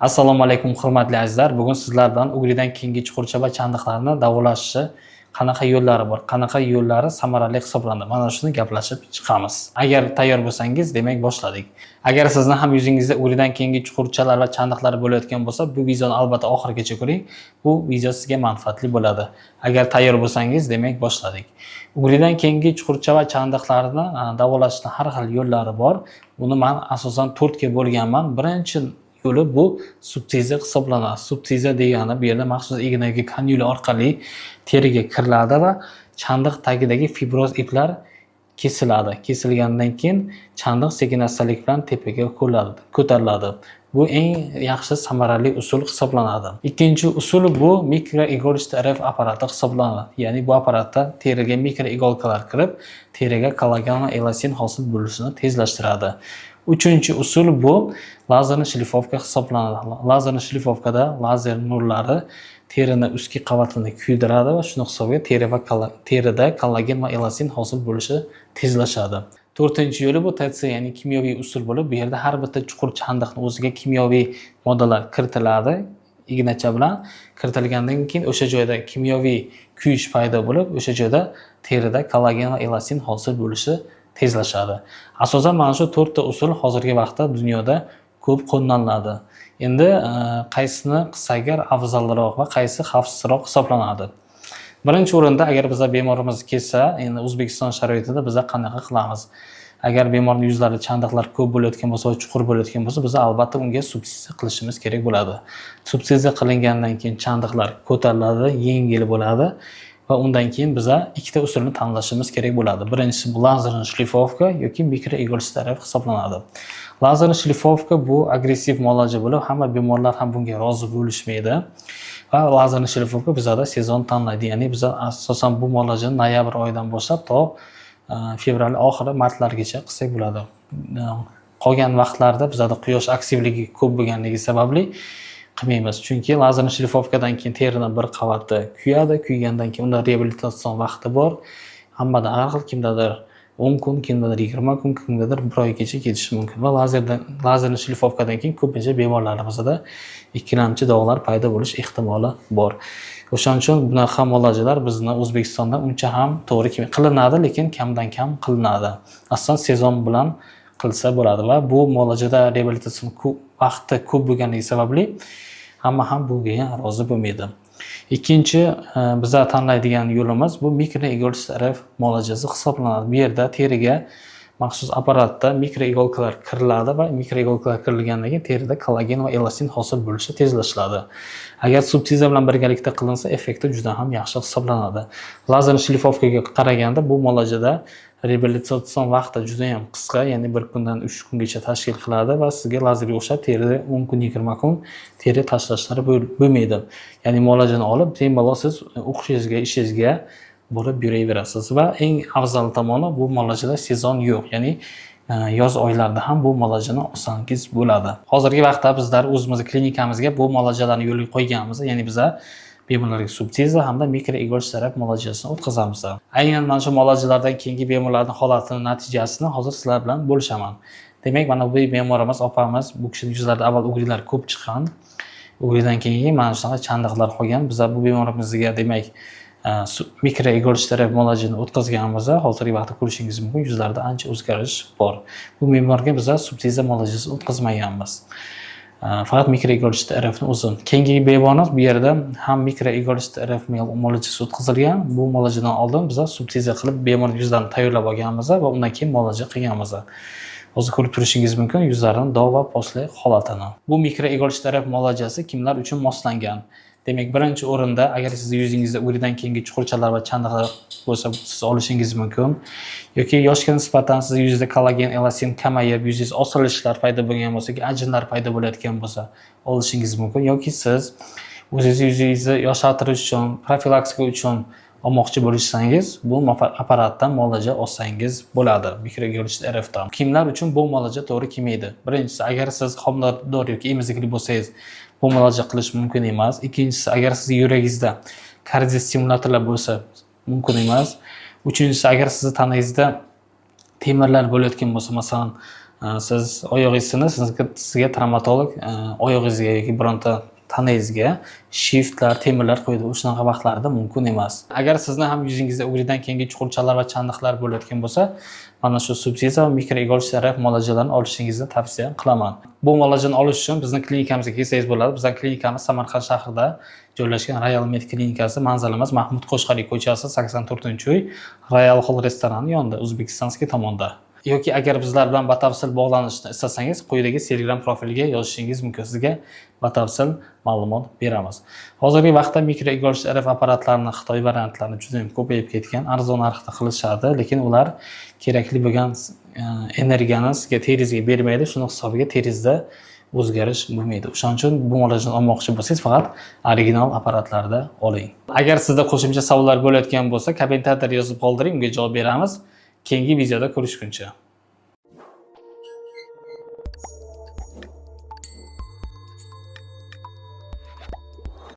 Assalomu alaykum hurmatli azizlar. Bugun sizlar bilan ugridan keyingi chuqurcha va chandiqlarni davolashni qanaqa yo'llari bor, qanaqa yo'llari samarali hisoblanadi. Mana shuni gaplashib chiqamiz. Agar tayyor bo'lsangiz, demak boshladik. Agar sizni ham yuzingizda ugridan keyingi chuqurchalar va chandiqlar bo'layotgan bo'lsa, bu videoni albatta oxirigacha ko'ring. Bu video sizga manfaatli bo'ladi. Agar tayyor bo'lsangiz, demak boshladik. Ugridan keyingi chuqurcha va chandiqlarni davolashning har xil yo'llari bor. Buni men asosan 4 ga bo'lganman. Birinchi yo'li bu subsidiya hisoblanadi. Subsidiya degani bu yerda maxsus ignaga kanyula orqali teriga kiriladi va chandiq tagidagi fibroz iplar kesiladi. Kesilgandan keyin chandiq sekin-astalik bilan tepaga ko'tariladi. Bu eng yaxshi samarali usul hisoblanadi. Ikkinchi usul bu mikroigolista RF apparati hisoblanadi. Ya'ni bu apparatda teriga mikroigolkalar kirib, teriga kollagen va elastin hosil bo'lishini tezlashtiradi. Uchinchi usul bu lazerli shlifovka hisoblanadi. Lazerli shlifovkada lazer nurlari terini ustki qavatini kuydiradi va shuni hisobiga terida kollagen va elastin hosil bo'lishi tezlashadi. To'rtinchi yo'li bu TC, ya'ni kimyoviy usul bo'lib, bu yerda har bitta chuqur chandiqning o'ziga kimyoviy moddalar kiritiladi. Ignacha bilan kiritilgandan keyin o'sha joyda kimyoviy kuyish paydo bo'lib, o'sha joyda terida kollagen va elastin hosil bo'lishi tezlashadi. Asosan mana shu 4 ta usul hozirgi vaqtda dunyoda ko'p qo'llaniladi. Endi qaysini qilsak afzalroq va qaysi xavfsizroq hisoblanadi? Birinchi o'rinda agar biza bemorimiz kelsa, endi O'zbekiston sharoitida biza qanaqa qilamiz? Agar bemorning yuzlarida chandiqlar ko'p bo'layotgan bo'lsa va chuqur bo'layotgan bo'lsa, biz albatta unga subsidiya qilishimiz kerak bo'ladi. Subsidiya qilingandan keyin chandiqlar ko'tariladi, yengil bo'ladi va undan keyin biza ikkita usulni tanlashimiz kerak bo'ladi. Birinchisi bu lazerli shlifovka yoki mikroigolista RF hisoblanadi. Lazerli shlifovka bu agressiv muolaja bo'lib, hamma bemorlar ham bunga rozi bo'lishmaydi. Va lazerli shlifovka bizada sezon tanlaydi. Ya'ni biz asosan bu muolajani noyabr oyidan boshlab to fevral oxiri martlargacha qilsak bo'ladi. Qolgan vaqtlarda bizada quyosh aktivligi ko'p bo'lganligi sababli qilmaymiz. Chunki lazerli shlifovkadan keyin terining bir qavati kuyadi, kuygandan keyin unda reabilitatsiya vaqti bor. Hammada har xil, kimdadir 10 kun, kimdadir 20 kun, kimdadir 1 oygacha ketishi mumkin. Va lazerli shlifovkadan keyin ko'pincha bemorlarimizda ikkilamchi dog'lar paydo bo'lish ehtimoli bor. O'shaning uchun bunaqa muolajalar bizni O'zbekistonda uncha ham to'g'ri qilinadi, lekin kamdan kam qilinadi. Asosan sezon bilan qilsa bo'ladi va bu muolajada reabilitatsiya vaqti ko'p bo'lganligi sababli hamma ham bunga rozi bo'lmaydi. Ikkinchi biza tanlaydigan yo'limiz bu mikroigolista RF muolajasi hisoblanadi. Bu yerda teriga maxsus apparatda mikroigolkalar kiriladi va mikroigolkalar kirilgandan keyin terida kollagen va elastin hosil bo'lishi tezlashadi. Agar subsidiya bilan birgalikda qilinsa, effekti juda ham yaxshi hisoblanadi. Lazerli shlifovkaga qaraganda bu muolajada reabilitatsiya vaqti juda ham qisqa, ya'ni 1 kundan 3 kungacha tashkil qiladi va sizga lazerga o'xshab terida 10 kun, 20 kun teri tashlashlari bo'lmaydi. Ya'ni muolajani olib, bemalol siz o'qishingizga, ishingizga borib yuraverasiz va eng afzal tomoni bu muolajada sezon yo'q. Ya'ni yoz oylarida ham bu muolajani olsangiz bo'ladi. Hozirgi vaqtda bizlar o'zimiz klinikamizga bu muolajalarni yo'lga qo'yganmiz. Ya'ni biza bemorlarga subsidiya hamda mikroigolista RF muolajasini o'tkazamiz. Aynan mana shu muolajalardan keyingi bemorlarning holatini, natijasini hozir sizlar bilan bo'lishaman. Demak, mana bu bemorimiz opamiz, bu kishining yuzlarida avval ugrilar ko'p chiqqan. Ugridan keyin mana shunaqa chandiqlar qolgan. Biz bu bemorimizga demak mikroigolista RF muolajasini o'tkazganmiz. Hozirgi vaqtda ko'rishingiz mumkin, yuzlarida ancha o'zgarish bor. Bu bemorga biz subsidiya muolajasi o'tkazmaganmiz. Faqat mikroigolista RFni o'zi. Keyingi bemorimiz bu yerda ham mikroigolista RF muolajasi o'tkazilgan. Bu muolajadan oldin biz subsidiya qilib bemorning yuzlarini tayyorlab olganmiz va undan keyin muolaja qilganmiz. Hozir ko'rib turishingiz mumkin yuzlarining dog' va posli holatini. Bu mikroigolista RF muolajasi kimlar uchun moslangan? Demak, birinchi o'rinda agar siz yuzingizda ugridan keyingi chuqurchalar va chandiqlar bo'lsa, siz olishingiz mumkin. Yoki yoshga nisbatan siz yuzingizda kollagen, elastin kamayib, yuzingiz osilishlar paydo bo'lgan bo'lsa, ajinlar paydo bo'layotgan bo'lsa, olishingiz mumkin. Yoki siz o'zingiz yuzingizni yoshartirish uchun, profilaktika uchun olmoqchi bo'lsangiz, bu apparatdan muolaja olsangiz bo'ladi, mikroigolista RFdan. Kimlar uchun bu muolaja to'g'ri kelmaydi? Birinchisi, agar siz homilador yoki emizikli bo'lsangiz, bu muolaja qilish mumkin emas. Ikkinchisi, agar siz yuragingizda kardiostimulyatorlar bo'lsa, mumkin emas. Uchinchisi, agar siz tanangizda temirlar bo'layotgan bo'lsa, masalan, Siz oyog'ingizni sizga travmatolog oyog'ingizga yoki bironta tanangizga shiftlar, temirlar qo'ydi. O'shanaqa vaqtlarda mumkin emas. Agar sizni ham yuzingizda ugridan keyingi chuqurchalar va chandiqlar bo'layotgan bo'lsa, mana shu subsidiya va mikroigol terapiya muolajalarini olishingizni tavsiya qilaman. Bu muolajani olish uchun bizning klinikamizga kelsangiz bo'ladi. Bizning klinikamiz Samarqand shahrida joylashgan Royal Med klinikasi, manzilimiz Mahmud Qo'shqariy ko'chasi 84-uy, Royal Hall restorani yonida, O'zbekistonskiy tomonda. Yoki agar bizlar bilan batafsil bog'lanishni istasangiz, quyidagi Telegram profiliga yozishingiz mumkin. Sizga batafsil ma'lumot beramiz. Hozirgi vaqtda mikroigol RF apparatlarini Xitoy variantlarini juda ham ko'payib ketgan, arzon narxda qilishadi, lekin ular kerakli bo'lgan energiyani sizga teringizga bermaydi. Shuning hisobiga teringizda o'zgarish bo'lmaydi. O'shaning uchun bu muolajani olmoqchi bo'lsangiz, faqat original apparatlarda oling. Agar sizda qo'shimcha savollar bo'layotgan bo'lsa, kommentariyada yozib qoldiring, unga javob beramiz. Keyingi videoda ko'rishguncha.